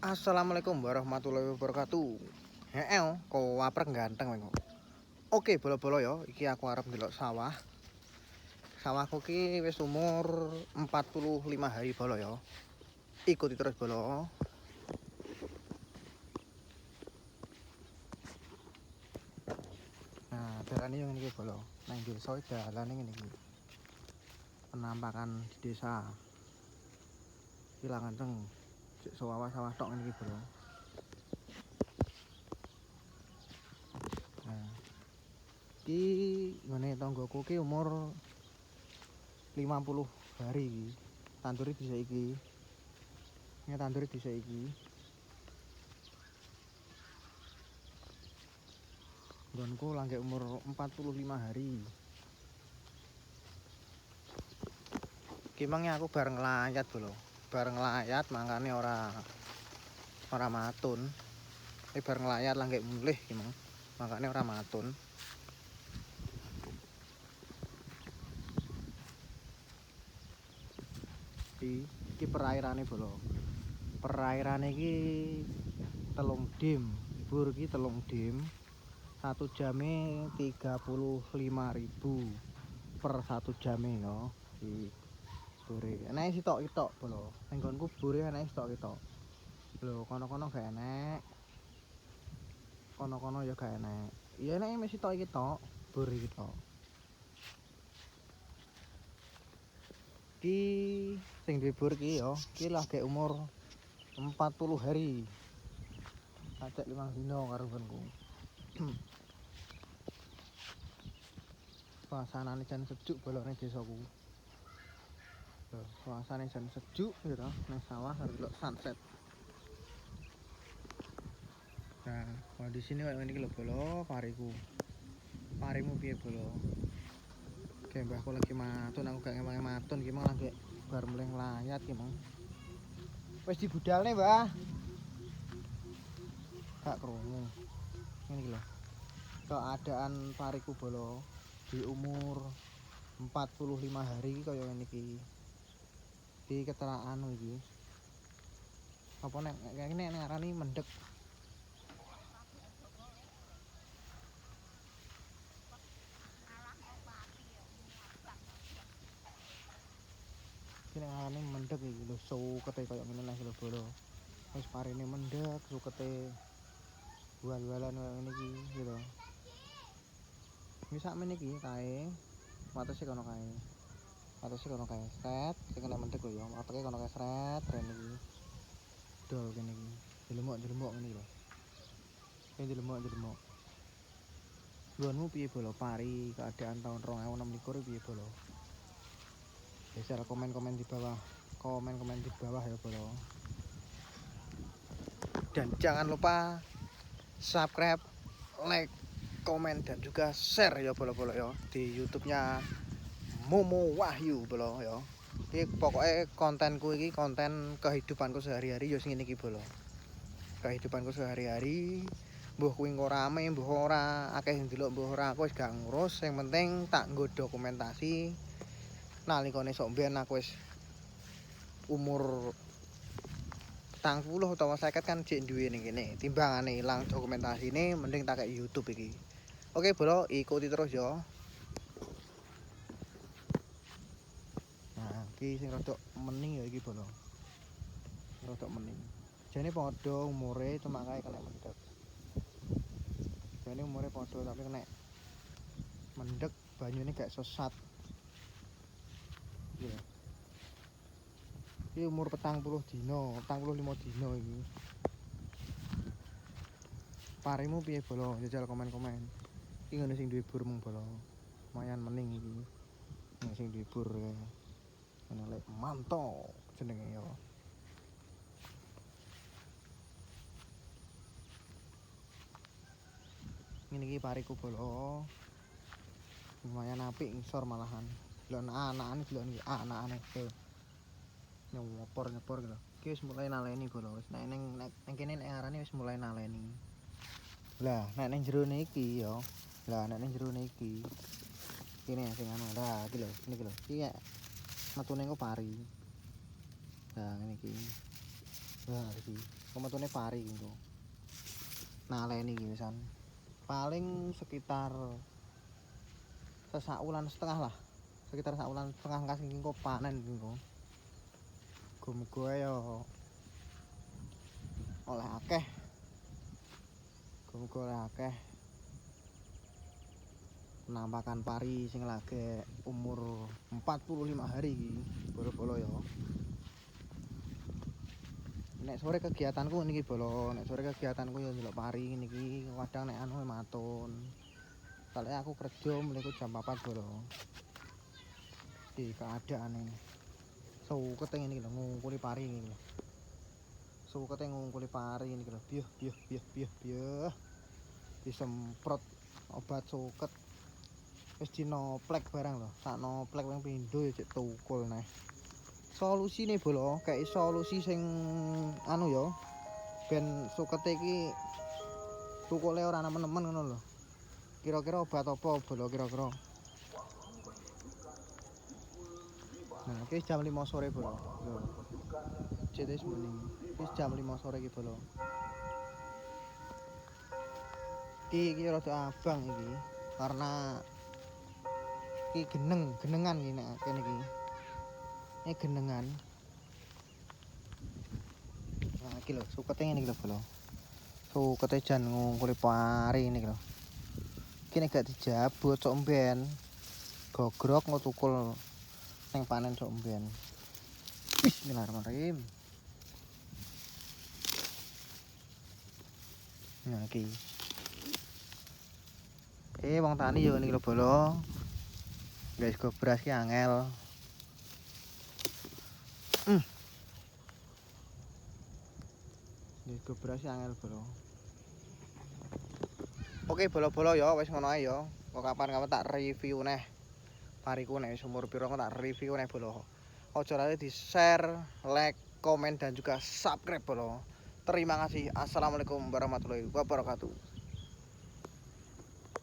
Assalamualaikum warahmatullahi wabarakatuh. Heeh, kok waprek ganteng kok. Oke, bolo-bolo ya, iki aku arep ndelok sawah. Sawahku ki wis umur 45 hari bolo ya. Ikuti terus bolo. Nah, dalane yang ini bolo. Nang desa dalane ngene iki. Penampakan di desa. Hilang ganteng. Cek sawah-sawah tok ngene iki bolo. Nah, ki ngene tanggoku ki umur 50 hari iki. Tandure dhisik iki. Ini tandure dhisik iki. Nggonku langgek umur 45 hari. Kimangnya aku bareng layat bolo. Bareng layat mangkane ora matun. Bareng layat langgek mulih kimang. Makane ora matun. Iki perairane bolo. Perairane iki telung dim. Bur iki telung dim. 1 jame 35.000 per 1 jame ya. Iki bure. Enake sitok-sitok bolo. Ning nggonku bure enake sitok-sitok. Lho, kono-kono gak enek. Kono-kono ya gak enek. Ya enake mesti sitok iki tok, bur iki tok. Ki sing duwe bur ki ya, ki lagi umur 40 hari. Acek 5 dino karo nggonku. Suasanane jan sejuk bolone desaku. Suasane jan sejuk ya to, nang sawah karo delok sunset. Nah, kondisine koyo ngene iki lho bolo, pariku. Parimu piye bolo? Kayak mbahku lagi matun, aku gak ngemang matun ki mang lagi bar mulih nglayat ki mang. Wis dibudalne, Mbah. Gak krungu. Ngene iki lho. Keadaan pariku bolo di umur 45 hari kaya ngene iki. Iki kecelakaan iki. Apa nek kene ngarani mendek. Iki ngarani mendek iki lho, sukete kaya ngene lho bolo. Wis parine mendek, sukete wal-walan kaya ngene iki gitu. Wis sakmene iki kae. Watese kono kae. Watese kono kae. Set, sing kena mendek lho ya. Wateke kono kae sret, rene iki. Dol kene iki. Dilemok-dilemok ngene lho. Ini dilemok-dilemok. Nggonmu piye bolo pari keadaan tahun 2026 piye bolo? Bisa komen-komen di bawah. Komen-komen di bawah ya bolo. Dan jangan lupa subscribe, like, komen dan juga share ya bolo-bolo ya di YouTube-nya Momo Wahyu bolo ya. Iki pokoknya kontenku iki konten kehidupanku sehari-hari ya sing ngene iki bolo. Kehidupanku sehari-hari mbuh kuwi engko rame mbuh ora akeh sing delok mbuh ora aku wis gak ngurus, sing penting tak nggo dokumentasi nalikane sok mbiyen aku wis umur 40 utawa 50 kan jek duwe ning kene. Timbangane ilang dokumentasine mending tak kek YouTube iki. Oke, bolo, ikuti terus ya. Nah, iki sing rodok mening ya iki bolo. Rodok mening. Jane padha umure cuma kae kena mendek. Jane umure padha tapi kena mendek banyune gak sesat. Iya. Iki umur 40 dino, 45 dino iki. Parimu piye bolo? Jajal komen-komen. Iki ngene sing duwe bur mung bolo. Lumayan mening iki. Nek sing duwe bur ngene lek manto jenenge ya. Ngene iki pariku bolo. Lumayan apik ngisor malahan. Delok anak-anane delok iki anakane. Nyopor gitu. Iki wis mulai naleni bolo. Wis nek ning kene nek arane wis mulai naleni. Lah, nek ning jero iki ya. Lah, nek ning jero iki. Kene sing anu. Lah, iki lho, niki lho. Iki metune engko pari. Lah, ngene iki. Nah, iki kemetune pari iki. Naleni iki wisan. Paling sekitar sesaulan setengah lah. Sekitar saulan setengah kas iki engko panen iki engko. Muga-muga ya oleh akeh. Muga-muga oleh akeh. Penampakan pari sing lagi umur 45 hari iki, bolo-bolo ya. Nek sore kegiatanku niki bolo, nek sore kegiatanku ya ndelok pari niki, kadang nek anu matun. Soalnya aku kerja mulai jam 4 bolo. Di keadaan ini. Sukete ngene iki lho ngungkuli pari iki lho. Sukete ngungkuli pari niki lho. Biuh. Disemprot obat suket. Wis dinoplek barang lho. Sak noplek ping pindho ya cek tukul neh. Solusine bolo, kayak solusi sing anu ya. Ben sukete iki tukule ora nemen-nemen ngono lho. Kira-kira obat apa bolo kira-kira? Nah, iki jam 5 sore bolo. Lho. Cetes muni. Wis jam 5 sore iki bolo. Iki rada abang iki karena iki genengan iki nek kene iki. Ini genengan. Nah, iki lho, sukete ngene iki lho, bolo. Sukete jan ngungkuli pari ini lho. Iki nek gak dijabut sok mben. Gogrok ngotukul ning panen sok mben. Bismillahirrahmanirrahim. Nah, iki. Wong tani yo niki lho, bolo. Guys, go beras ki angel. Guys, go beras ki angel, bolo. Oke, bolo-bolo ya wis ngono ae ya. Kok kapan-kapan tak review neh. Pariku nek wis umur piro tak review neh, bolo. Ojo lali di-share, like, komen dan juga subscribe, bolo. Terima kasih. Assalamualaikum warahmatullahi wabarakatuh.